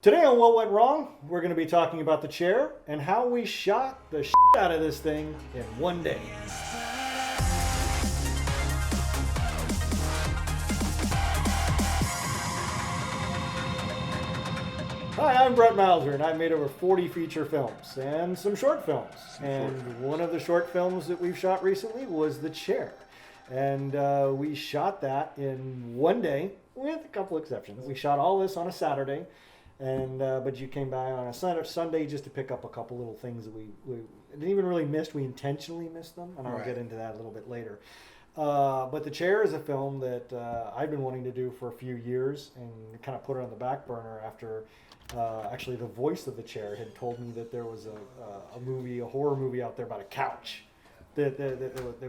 Today on What Went Wrong, we're going to be talking about the chair and how we shot the shit out of this thing in one day. Hi, I'm Brett Mauser, and I've made over 40 feature films and some short films. One of the short films that we've shot recently was The Chair. And we shot that in one day, with a couple exceptions. We shot all this on a Saturday. But you came by on a Sunday just to pick up a couple little things that we didn't even really miss. We intentionally missed them, and I'll get into that a little bit later. But The Chair is a film that I've been wanting to do for a few years and kind of put it on the back burner after actually the voice of The Chair had told me that there was a horror movie out there about a couch that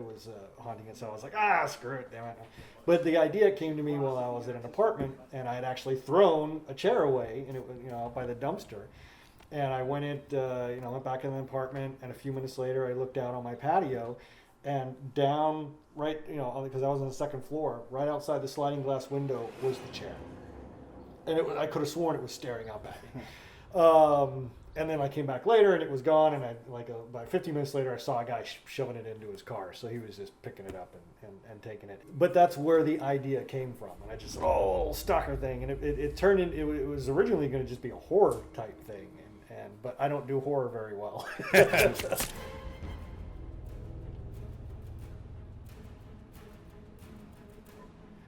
was haunting it. So I was like, screw it, damn it. But the idea came to me while I was in an apartment, and I had actually thrown a chair away, and it was out by the dumpster. And I went went back in the apartment, and a few minutes later, I looked out on my patio, and down right, because I was on the second floor, right outside the sliding glass window was the chair, and I could have sworn it was staring up at me. And then I came back later, and it was gone. And about 50 minutes later, I saw a guy shoving it into his car. So he was just picking it up and taking it. But that's where the idea came from. And I just said, little stalker thing. And it turned into, it was originally going to just be a horror type thing. But I don't do horror very well.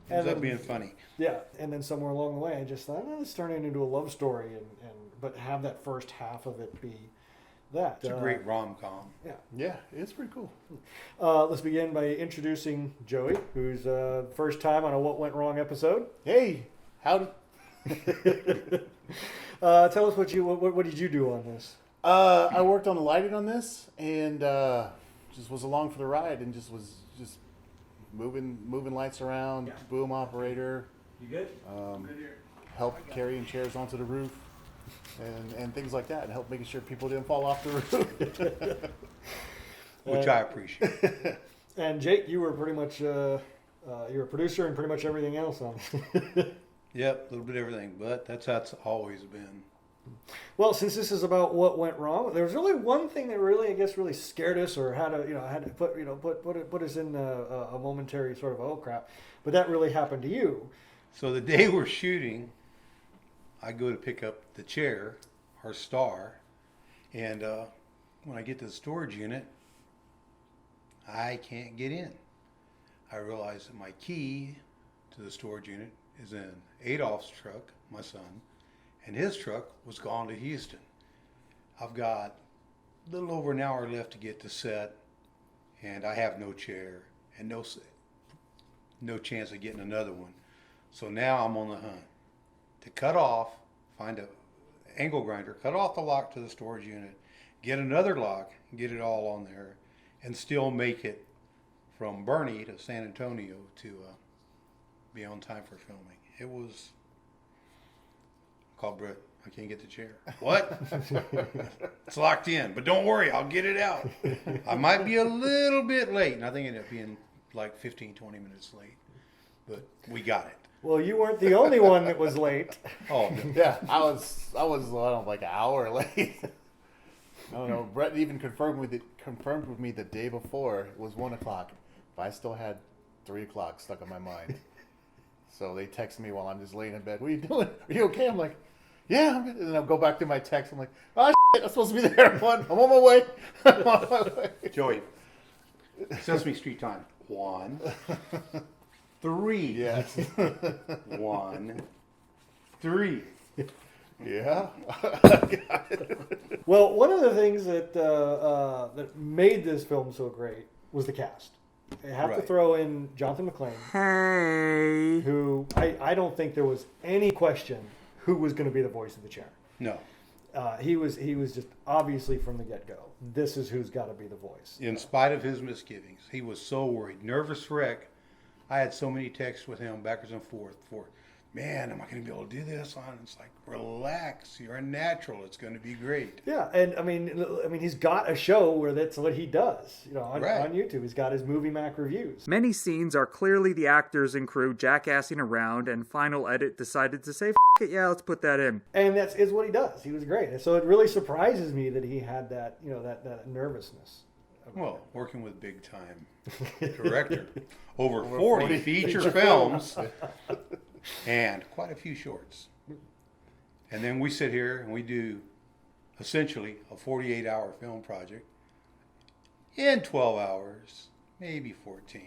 Ends up being funny. Yeah, and then somewhere along the way, I just thought, let's turn it into a love story, but have that first half of it be that. It's a great rom-com. Yeah, it's pretty cool. Let's begin by introducing Joey, who's first time on a What Went Wrong episode. Hey, howdy. Tell us what did you do on this? I worked on the lighting on this, and just was along for the ride, and just moving lights around, boom operator. You good? Help carrying chairs onto the roof, and things like that, and help making sure people didn't fall off the roof. Which I appreciate. And Jake, you were pretty much you're a producer and pretty much everything else on it. Yep, a little bit of everything, but that's how it's always been. Well, since this is about what went wrong, there was really one thing that really scared us, or had to put us in a momentary sort of oh crap. But that really happened to you. So the day we're shooting, I go to pick up the chair, our star, and when I get to the storage unit, I can't get in. I realize that my key to the storage unit is in Adolph's truck, my son, and his truck was gone to Houston. I've got a little over an hour left to get to set, and I have no chair and no chance of getting another one. So now I'm on the hunt to find an angle grinder, cut off the lock to the storage unit, get another lock, get it all on there, and still make it from Bernie to San Antonio to be on time for filming. It was... Call Brett. I can't get the chair. What? It's locked in, but don't worry, I'll get it out. I might be a little bit late, and I think it ended up being like 15, 20 minutes late, but we got it. Well, you weren't the only one that was late. Oh, no. Yeah, I was like an hour late. I don't know. Brett even confirmed with me the day before. It was 1 o'clock, but I still had 3 o'clock stuck in my mind. So they text me while I'm just laying in bed. What are you doing? Are you okay? I'm like, yeah. I'm good. And then I'll go back to my text. I'm like, oh shit, I'm supposed to be there. I'm on my way. I'm on my way. Joey, Sesame Street time. 1, 3. Yes. 1, 3. Yeah. Well, one of the things that that made this film so great was the cast. I have to throw in Jonathan McClain, who I don't think there was any question who was going to be the voice of the chair. No. He was just obviously from the get-go. This is who's got to be the voice. In spite of his misgivings, he was so worried. Nervous wreck. I had so many texts with him backwards and forth for man, am I going to be able to do this? And it's like, relax. You're a natural. It's going to be great. Yeah, and I mean, he's got a show where that's what he does. You know, on YouTube, he's got his Movie Mac reviews. Many scenes are clearly the actors and crew jackassing around, and Final Edit decided to say, "F it, yeah, let's put that in." And that's is what he does. He was great, and so it really surprises me that he had that, you know, that nervousness. Well, working with big time director, over 40 feature films, and quite a few shorts. And then we sit here and we do essentially a 48-hour film project in 12 hours, maybe 14.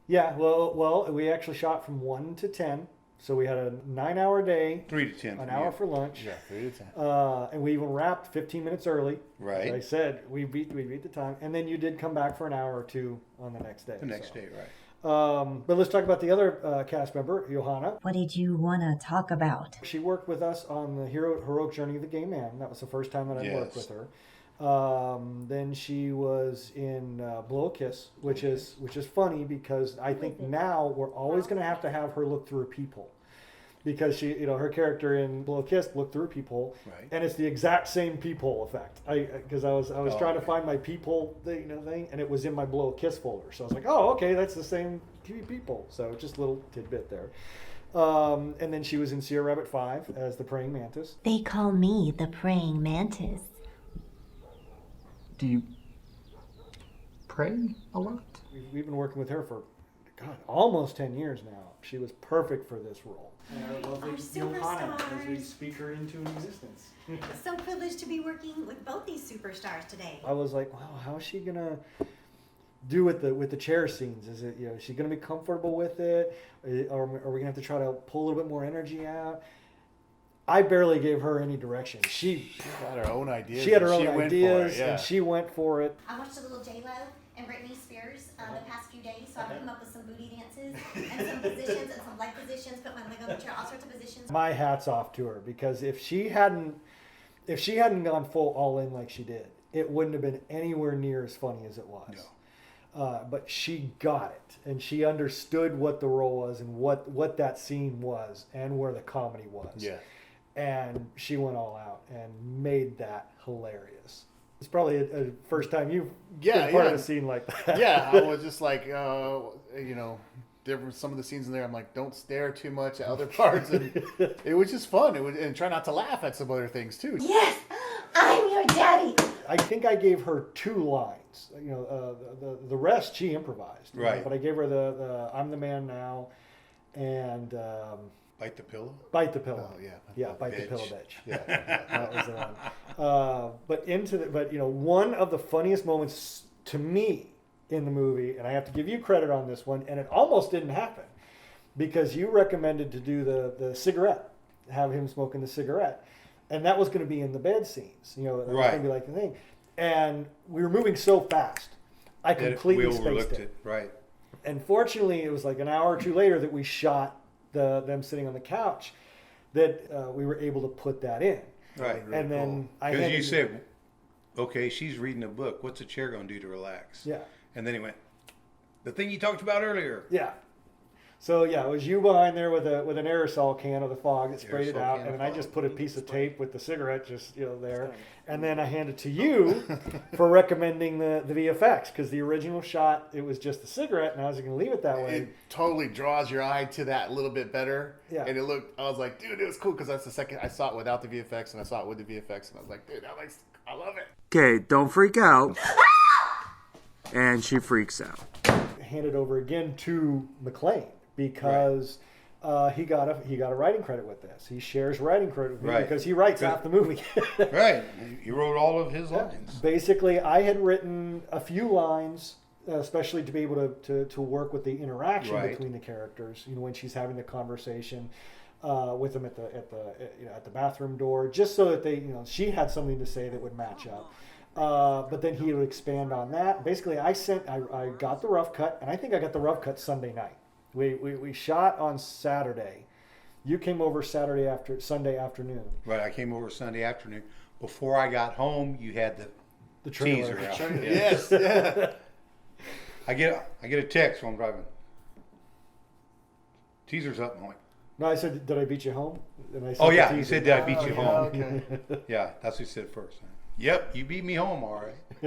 Yeah, well, we actually shot from 1 to 10. So we had a 9-hour day, 3 to 10, an hour for lunch. Yeah, 3 to 10. And we even wrapped 15 minutes early. Right. As I said, we beat the time. And then you did come back for an hour or two on the next day. The next day, right. But let's talk about the other cast member, Johanna. What did you want to talk about? She worked with us on the heroic journey of the gay man. That was the first time that I worked with her. Then she was in Blow a Kiss, which is funny because I think now we're always going to have her look through a peephole, because she, you know, her character in Blow a Kiss looked through a peephole, Right. and it's the exact same peephole effect. Because I was trying to find my peephole thing, and it was in my Blow a Kiss folder, so I was like, oh, okay, that's the same peephole. So just a little tidbit there. And then she was in Sierra Rabbit 5 as the praying mantis. They call me the praying mantis. Do you pray a lot? We've been working with her for, God, almost 10 years now. She was perfect for this role. And I love Our Johanna as we superstars. speak her into existence. So privileged to be working with both these superstars today. I was like, wow, how is she gonna do with the chair scenes? Is it, you know, is she gonna be comfortable with it, or are we gonna have to try to pull a little bit more energy out? I barely gave her any direction. She Had her own ideas. she had her and own went for ideas, it, yeah. and she went for it. I watched a little J-Lo and Britney Spears the past few days, so I've come up with some booty dances and some positions and some leg positions, put my leg on the chair, all sorts of positions. My hat's off to her, because if she hadn't gone full all in like she did, it wouldn't have been anywhere near as funny as it was. No. But she got it, and she understood what the role was and what that scene was and where the comedy was. Yeah. And she went all out and made that hilarious. It's probably a first time you've been part of a scene like that. Yeah, I was just like, you know, different some of the scenes in there. I'm like, don't stare too much at other parts, and it was just fun. It was, and try not to laugh at some other things too. Yes, I'm your daddy. I think I gave her 2 lines. You know, the rest she improvised. You know, Right. but I gave her the I'm the man now, and Bite the pillow. bite the pillow. Oh, yeah. Yeah, bite the Bitch. pillow, bitch. Yeah. That was the one. But you know, one of the funniest moments to me in the movie, and I have to give you credit on this one, and it almost didn't happen, because you recommended to do the cigarette, have him smoking the cigarette, and that was going to be in the bed scenes. You know, that was Right. going to be like the thing, and we were moving so fast, I completely we spaced overlooked it. it. Right. And fortunately, it was like an hour or two later that we shot them sitting on the couch, that we were able to put that in. Right. And then I Because had you said, okay, she's reading a book. What's a chair going to do to relax? yeah, And then he went, the thing you talked about earlier. yeah. So yeah, it was you behind there with an aerosol can of the fog that sprayed it Aerosol out, can and of then I fog. just put a piece of tape with the cigarette just, you know, there, and then I handed to you for recommending the VFX, because the original shot, it was just the cigarette, and I was going to leave it that way. It totally draws your eye to that a little bit better. Yeah. And it looked, I was like, dude, it was cool, because that's the second I saw it without the VFX, and I saw it with the VFX, and I was like, dude, I love it. Okay, don't freak out. And she freaks out. Handed over again to McLean, because he got a writing credit with this. He shares writing credit with me, Right. because he writes half the movie. Right. He wrote all of his lines. Basically, I had written a few lines, especially to be able to work with the interaction Right. between the characters. You know, when she's having the conversation with them at the bathroom door, just so that she had something to say that would match up. But then he would expand on that. Basically, I got the rough cut, and I think I got the rough cut Sunday night. We shot on Saturday. You came over Sunday afternoon. Right. I came over Sunday afternoon. Before I got home, you had The trailer. teaser out. Yes, yeah. I get a text while I'm driving. Teaser's up. I'm like, No, I said, did I beat you home? And I said Oh the yeah, you teaser. said that I beat you Oh, home. yeah, okay. Yeah, that's what you said first. Yep, you beat me home, all right.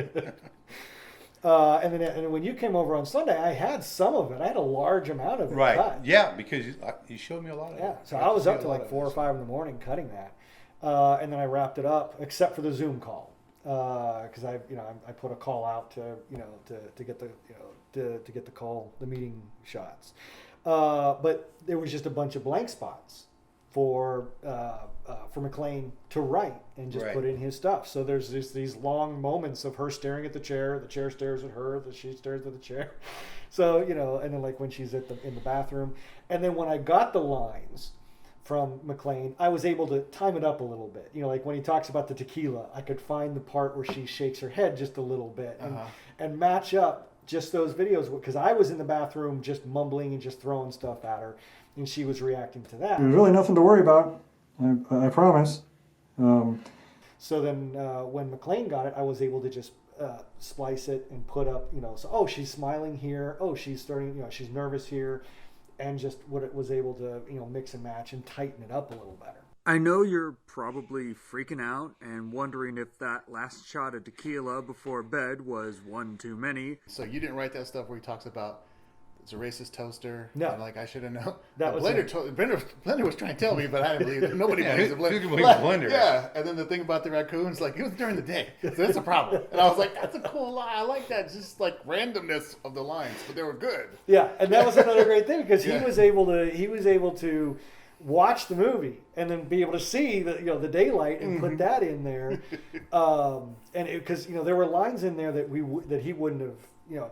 And then when you came over on Sunday, I had some of it. I had a large amount of it Right. cut. Yeah, because you showed me a lot of Yeah, it. so got I was see up a to lot like of 4 or it. 5 in the morning cutting that, and then I wrapped it up, except for the Zoom call, because I put a call out to to get the to get the meeting shots, but there was just a bunch of blank spots for McLean to write and just Right. put in his stuff. So there's just these long moments of her staring at the chair stares at her, she stares at the chair. So and then like when she's in the bathroom, and then when I got the lines from McLean, I was able to time it up a little bit. Like when he talks about the tequila, I could find the part where she shakes her head just a little bit and match up just those videos, because I was in the bathroom just mumbling and just throwing stuff at her, and she was reacting to that. There's really nothing to worry about. I promise. So then when McLean got it, I was able to just splice it and put up, so, she's smiling here. Oh, she's starting, she's nervous here. And just what it was able to, mix and match and tighten it up a little better. I know you're probably freaking out and wondering if that last shot of tequila before bed was one too many. So you didn't write that stuff where he talks about it's a racist toaster? No. And I should have known. That was Blender was trying to tell me, but I didn't believe it. Nobody Yeah, believes it. who can believe Blender? Yeah. And then the thing about the raccoons, it was during the day. So that's a problem. And I was like, that's a cool line. I like that. Just randomness of the lines, but they were good. Yeah, and that was another great thing, because Yeah. he was able to watch the movie and then be able to see the daylight and put that in there, and because there were lines in there that he wouldn't have,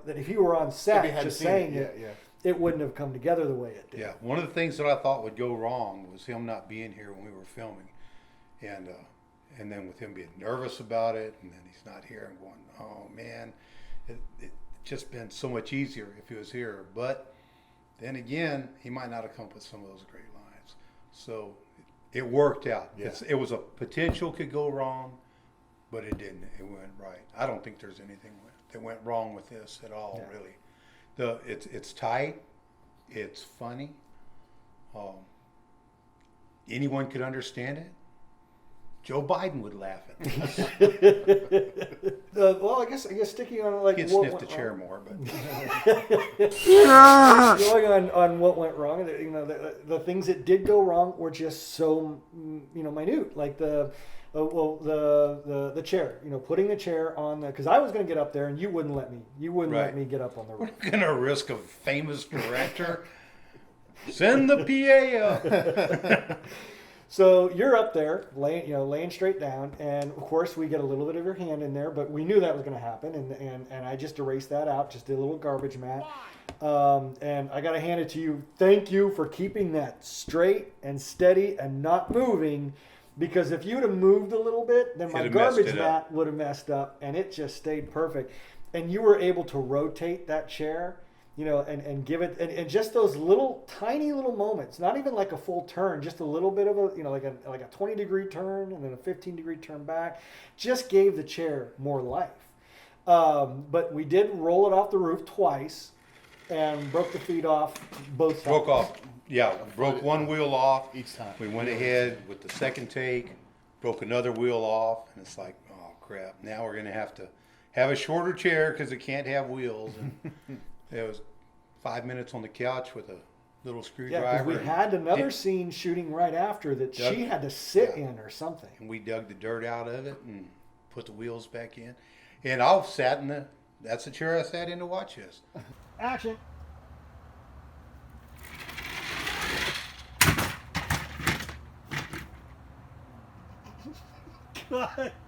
that if he were on If set he hadn't just seen saying it. it, Yeah. it wouldn't have come together the way it did. Yeah, one of the things that I thought would go wrong was him not being here when we were filming, and then with him being nervous about it, and then he's not here, and going, oh man, it just been so much easier if he was here. But then again, he might not have come up with some of those great lines. So it worked out. Yeah. It was a potential could go wrong, but it didn't. It went right. I don't think there's anything that went wrong with this at all, Yeah. really. It's tight, it's funny. Anyone could understand it. Joe Biden would laugh at this. Well, I guess sticking on He can what sniff the went chair wrong. more, but Going on what went wrong, the things that did go wrong were just so minute, like the chair, putting the chair on because I was going to get up there and you wouldn't let me. You wouldn't let Right. me get up on the roof. we're gonna risk a famous director. Send the PA up. So you're up there, laying straight down, and of course we get a little bit of your hand in there, but we knew that was going to happen, and I just erased that out, just did a little garbage mat, and I got to hand it to you. Thank you for keeping that straight and steady and not moving, because if you'd have moved a little bit, then my It'd have messed garbage it up. mat would have messed up, and it just stayed perfect. And you were able to rotate that chair, and give it, and just those tiny little moments, not even like a full turn, just a little bit of a, like a 20-degree turn and then a 15-degree turn back, just gave the chair more life. But we did roll it off the roof twice and broke the feet off both sides. Broke off. Yeah, broke one wheel off. Each time. We went ahead with the second take, broke another wheel off, and it's like, oh crap! Now we're gonna have to have a shorter chair because it can't have wheels. And it was 5 minutes on the couch with a little Yeah, screwdriver. because we had another scene shooting right after that Doug- she had to sit yeah. in or something. and we dug the dirt out of it and put the wheels back in. And I sat in that's the chair I sat in to watch this. Action.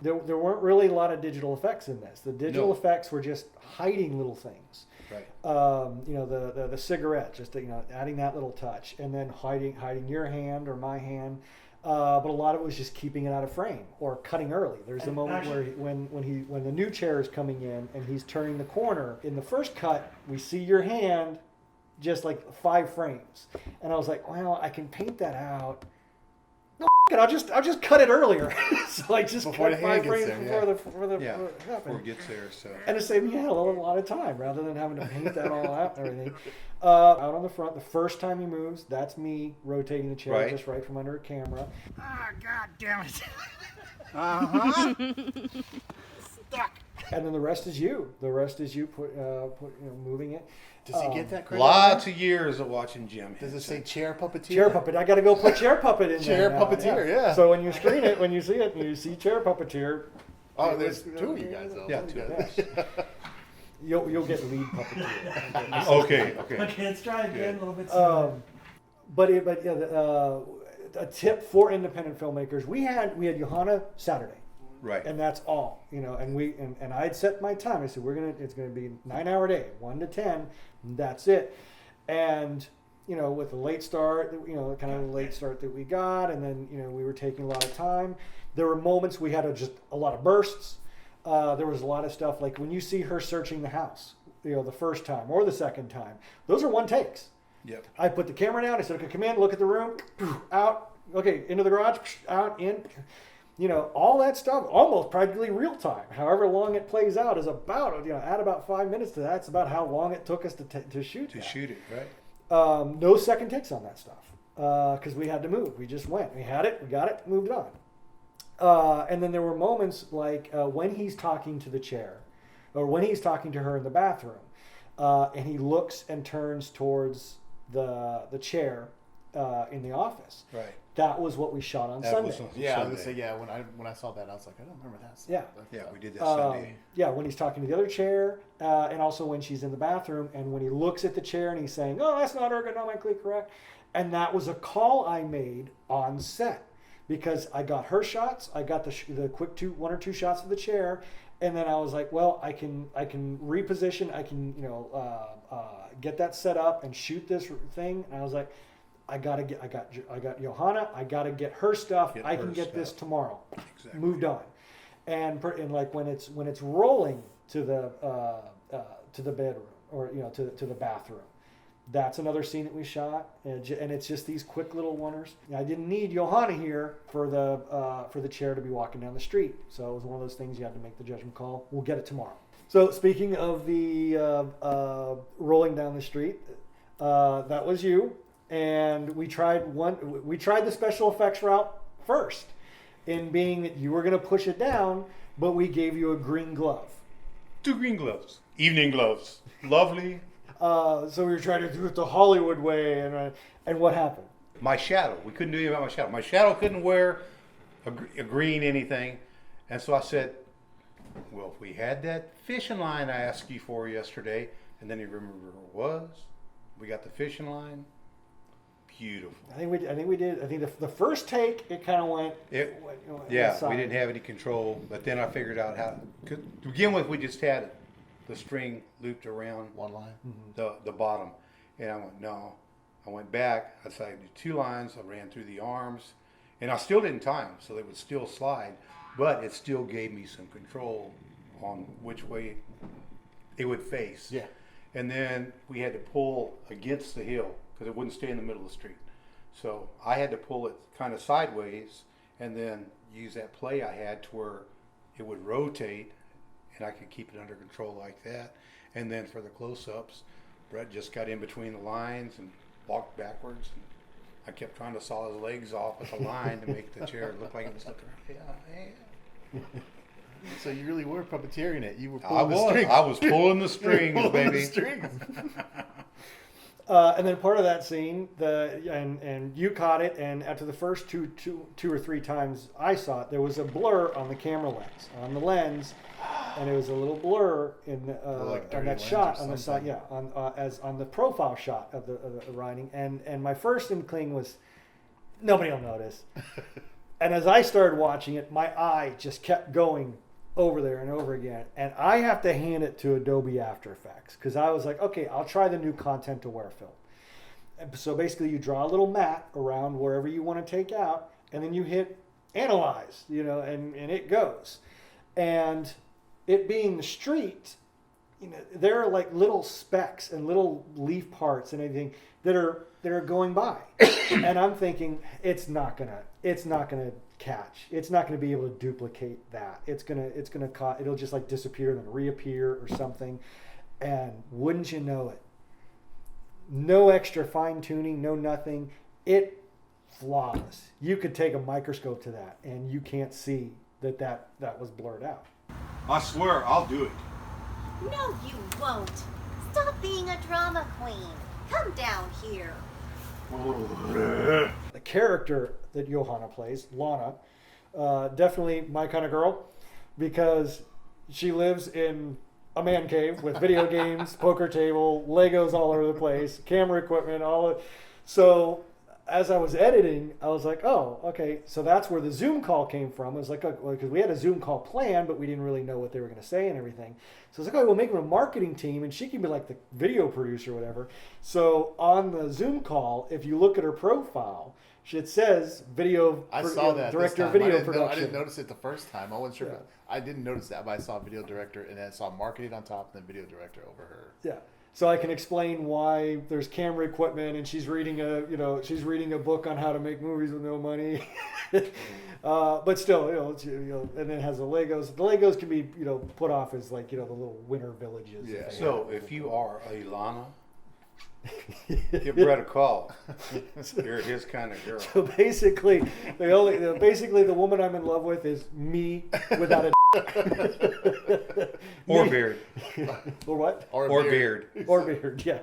There weren't really a lot of digital effects in this. The digital No. effects were just hiding little things. Right. The cigarette, just adding that little touch, and then hiding your hand or my hand. But a lot of it was just keeping it out of frame or cutting early. There's a moment where when the new chair is coming in and he's turning the corner. In the first cut, we see your hand, just like 5 frames, and I was like, well, I can paint that out I'll just cut it earlier. So I just Before cut the hand 5 gets frames there, before the Yeah, before it before happened. it gets there. So And it saved me a lot of time rather than having to paint that all out and everything. Out on the front, the first time he moves, that's me rotating the chair Right. just right from under a camera. Ah, god damn it. And then the rest is you. The rest is you moving it. Does he get that credit? lots of years of watching Jim. Does it say chair puppeteer? Chair puppet. I got to go put chair puppet in Chair there. now, puppeteer, yeah. So when you screen it, when you see it, you see chair puppeteer. Oh, there's two of you guys though. Yeah, two. Yes. You'll get lead puppeteer. Okay. Okay, let's try again a little bit. A tip for independent filmmakers: we had Johanna Saturday, Right. and that's all. And I'd set my time. I said it's gonna be 9-hour day, 1 to 10. And that's it. And with the late start, kind of the late start that we got, and then we were taking a lot of time. There were moments we had just a lot of bursts. There was a lot of stuff like when you see her searching the house, the first time or the second time. Those are one takes. Yep. I put the camera down. I said, okay, come in, look at the room, out, okay, into the garage, out, in. All that stuff, almost practically real time. However long it plays out is about, add about 5 minutes to that. It's about how long it took us to shoot To that. shoot it, right? No second takes on that stuff because we had to move. We just went. We had it, we got it, moved on. And then there were moments like when he's talking to the chair or when he's talking to her in the bathroom and he looks and turns towards the chair in the office. Right. That was what we shot on That Sunday. was on Yeah, I was Sunday. gonna say when I saw that, I was like, I don't remember that. Yeah. Yeah, we did that Sunday. Yeah, when he's talking to the other chair, and also when she's in the bathroom, and when he looks at the chair and he's saying, "Oh, that's not ergonomically correct," and that was a call I made on set because I got her shots, I got the quick 1 or 2 shots of the chair, and then I was like, "Well, I can reposition, I can get that set up and shoot this thing," and I was like. I got Johanna. I got to get her stuff. Get I can her get this stuff. tomorrow. Exactly. Moved on, and like when it's rolling to the bedroom or to the bathroom, that's another scene that we shot, and it's just these quick little oneers. I didn't need Johanna here for the chair to be walking down the street, so it was one of those things you had to make the judgment call. We'll get it tomorrow. So speaking of the rolling down the street, that was you. And we tried the special effects route first, in being that you were going to push it down, but we gave you a green glove. 2 green gloves. Evening gloves. Lovely. So we were trying to do it the Hollywood way, and what happened? My shadow. We couldn't do anything about my shadow. My shadow couldn't wear a green anything. And so I said, well, if we had that fishing line I asked you for yesterday, and then you remember where it was, we got the fishing line. Beautiful. I think we did. I think the first take it kind of went. Yeah, inside. we didn't have any control, but then I figured out how. To begin with, we just had the string looped around One line. the bottom, and I went no. I went back. I decided to do 2 lines. I ran through the arms, and I still didn't tie them, so they would still slide, but it still gave me some control on which way it would face. Yeah. And then we had to pull against the hill because it wouldn't stay in the middle of the street. So I had to pull it kind of sideways and then use that play I had to where it would rotate and I could keep it under control like that. And then for the close-ups, Brett just got in between the lines and walked backwards. And I kept trying to saw his legs off with the line to make the chair look like it was looking. Yeah. So you really were puppeteering it. You were I pulling the was. strings. I was pulling the strings, Pulling baby. the strings. And then part of that scene, and you caught it, and after the first two or three times I saw it, there was a blur on the camera lens, on the lens, and it was a little blur in Like dirty on that lens shot or on the side, something. on the profile shot of the writing, and my first inkling was nobody will notice, and as I started watching it, my eye just kept going over there and over again, and I have to hand it to Adobe After Effects because I was like, okay, I'll try the new content aware film. And so basically, you draw a little mat around wherever you want to take out, and then you hit analyze, and it goes. And it being the street, there are like little specks and little leaf parts and everything that are going by, and I'm thinking it's not gonna it's not going to catch. It's not going to be able to duplicate that. It'll just like disappear and then reappear or something. And wouldn't you know it? No extra fine tuning, no nothing. It flawless. You could take a microscope to that and you can't see that was blurred out. I swear, I'll do it. No, you won't. Stop being a drama queen. Come down here. The character that Johanna plays, Lana, definitely my kind of girl, because she lives in a man cave with video games, poker table, Legos all over the place, camera equipment, so as I was editing, I was like, oh, okay, so that's where the Zoom call came from. I was like, because we had a Zoom call planned, but we didn't really know what they were going to say and everything. So I was like, oh, we'll make them a marketing team, and she can be like the video producer or whatever. So on the Zoom call, if you look at her profile, it says I saw that director this time. of video I didn't production. notice it the first time. I wasn't sure. Yeah. I didn't notice that, but I saw video director, and then I saw marketing on top, and then video director over her. Yeah. So I can explain why there's camera equipment, and she's reading a book on how to make movies with no money. But still, and then it has the Legos. The Legos can be, put off as like, the little winter villages. Yeah. So if you are a Lana, give Brett a call. You're his kind of girl. So basically, the woman I'm in love with is me without a Or beard. or what? Or beard. Or beard, yeah.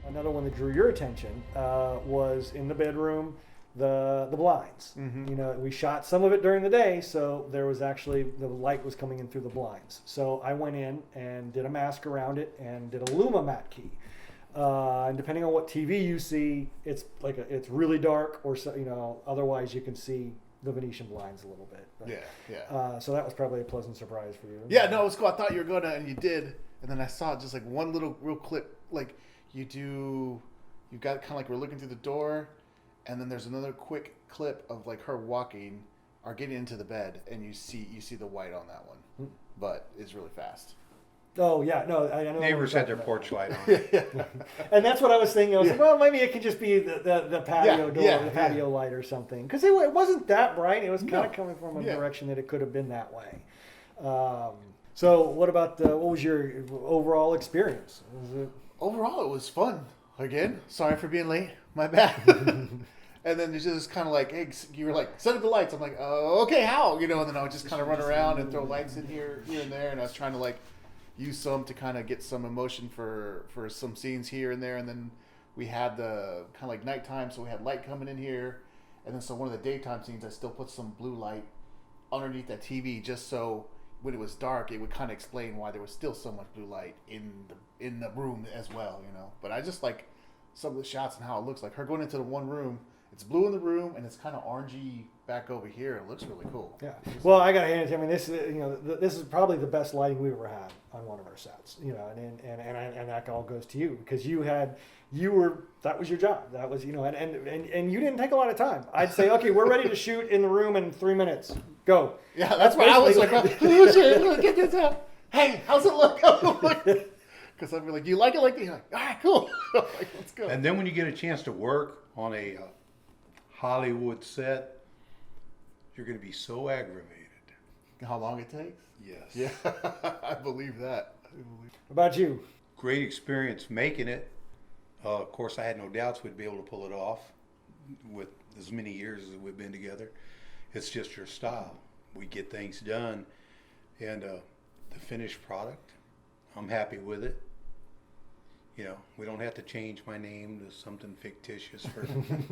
Another one that drew your attention was in the bedroom, the blinds. Mm-hmm. We shot some of it during the day, so there was actually the light was coming in through the blinds. So I went in and did a mask around it and did a Luma matte key. And depending on what TV you see, it's it's really dark, or otherwise you can see the Venetian blinds a little bit. But, Yeah. so that was probably a pleasant surprise for you. Yeah, no, it was cool. I thought you were gonna, and you did. And then I saw just like one little real clip, like you got kind of like we're looking through the door, and then there's another quick clip of like her walking or getting into the bed, and you see the white on that one, but it's really fast. Oh yeah, no, I know. Neighbors had their porch light on. And that's what I was thinking. I was like, well, maybe it could just be the patio door, the patio light or something, because it wasn't that bright. It was kind of coming from a direction that it could have been that way. So, what about what was your overall experience? Overall, it was fun. Again, sorry for being late. My bad. And then it's just kind of like, hey, you were like, set up the lights. I'm like, okay, how? And then I would just kind of run around and throw lights in here and there, and I was trying to like use some to kind of get some emotion for some scenes here and there. And then we had the kind of like nighttime, so we had light coming in here, and then so one of the daytime scenes, I still put some blue light underneath that TV just so when it was dark, it would kind of explain why there was still so much blue light in the room as well, But I just like some of the shots and how it looks like her going into the one room. It's blue in the room and it's kind of orangey back over here. It looks really cool. Yeah. Well, I gotta hand it to you. I mean, this this is probably the best lighting we've ever had on one of our sets. And that all goes to you because that was your job. That was and you didn't take a lot of time. I'd say, okay, we're ready to shoot in the room in 3 minutes. Go. Yeah, that's what I was like. Get this out. Hey, how's it look? Because I'd be like, you like it like that? You're like, all right, cool. Like, let's go. And then when you get a chance to work on a Hollywood set, you're going to be so aggravated. How long it takes? Yes. Yeah, I believe that. What about you? Great experience making it. Of course, I had no doubts we'd be able to pull it off with as many years as we've been together. It's just your style. We get things done. And the finished product, I'm happy with it. We don't have to change my name to something fictitious for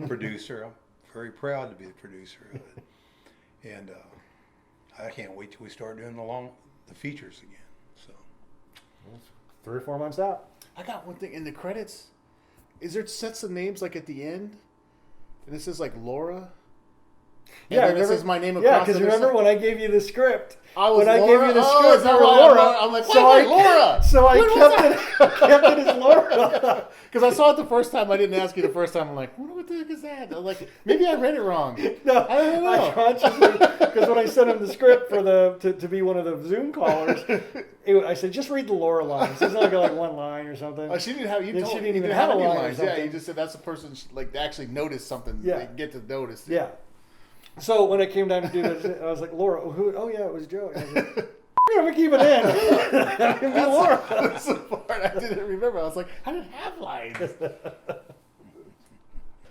producer. I'm very proud to be the producer of it. And I can't wait till we start doing the features again. So 3 or 4 months out. I got one thing in the credits. Is there sets of names like at the end? And it says like Laura And then it says my name across Yeah, it because or remember something. when I gave you the script? I was when I Laura? gave you the Oh, script is that for why Laura, I'm like, so wait, Laura. So I When was kept it as Laura. Because I saw it the first time. I didn't ask you the first time. I'm like, what the heck is that? I'm like, maybe I read it wrong. No, I don't know. I consciously, because when I sent him the script for to be one of the Zoom callers, I said just read the Laura lines. It's not like one line or something. Oh, she didn't have. You Then told, she didn't you even have a any line or lines. Yeah, something. you just said that's the person like actually noticed something. Yeah. They get to notice. It. Yeah. So when it came down to do this, I was like, Laura, who? Oh yeah, it was Joe. And I was like, I'm gonna keep it in. It can be Laura. That's the part I didn't remember. I was like, I didn't have lines.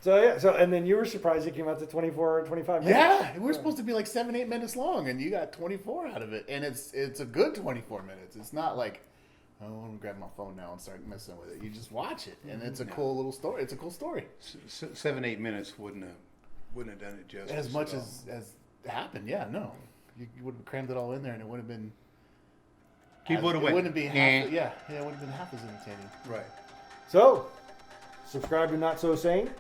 So yeah. So and then you were surprised it came out to 24 or 25 minutes. Yeah, we're supposed to be like 7-8 minutes long, and you got 24 out of it, and it's a good 24 minutes. It's not like, oh, I'm gonna grab my phone now and start messing with it. You just watch it, and it's a cool little story. It's a cool story. 7-8 minutes wouldn't have done it justice. As much at all. as happened, yeah, no, you would have crammed it all in there, and it would have been. People would have went. It wouldn't be half. "Eh." Yeah, it wouldn't have been half as entertaining. Right. So subscribe to Not So Sane.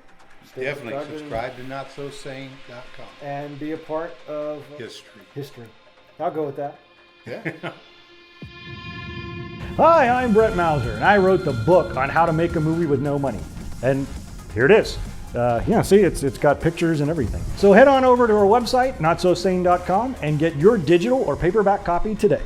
Stay Definitely subscribed subscribe to NotSoSane.com. and be a part of History. I'll go with that. Yeah. Hi, I'm Brett Mauser, and I wrote the book on how to make a movie with no money. And here it is. Yeah, see, it's got pictures and everything. So head on over to our website, notsosane.com, and get your digital or paperback copy today.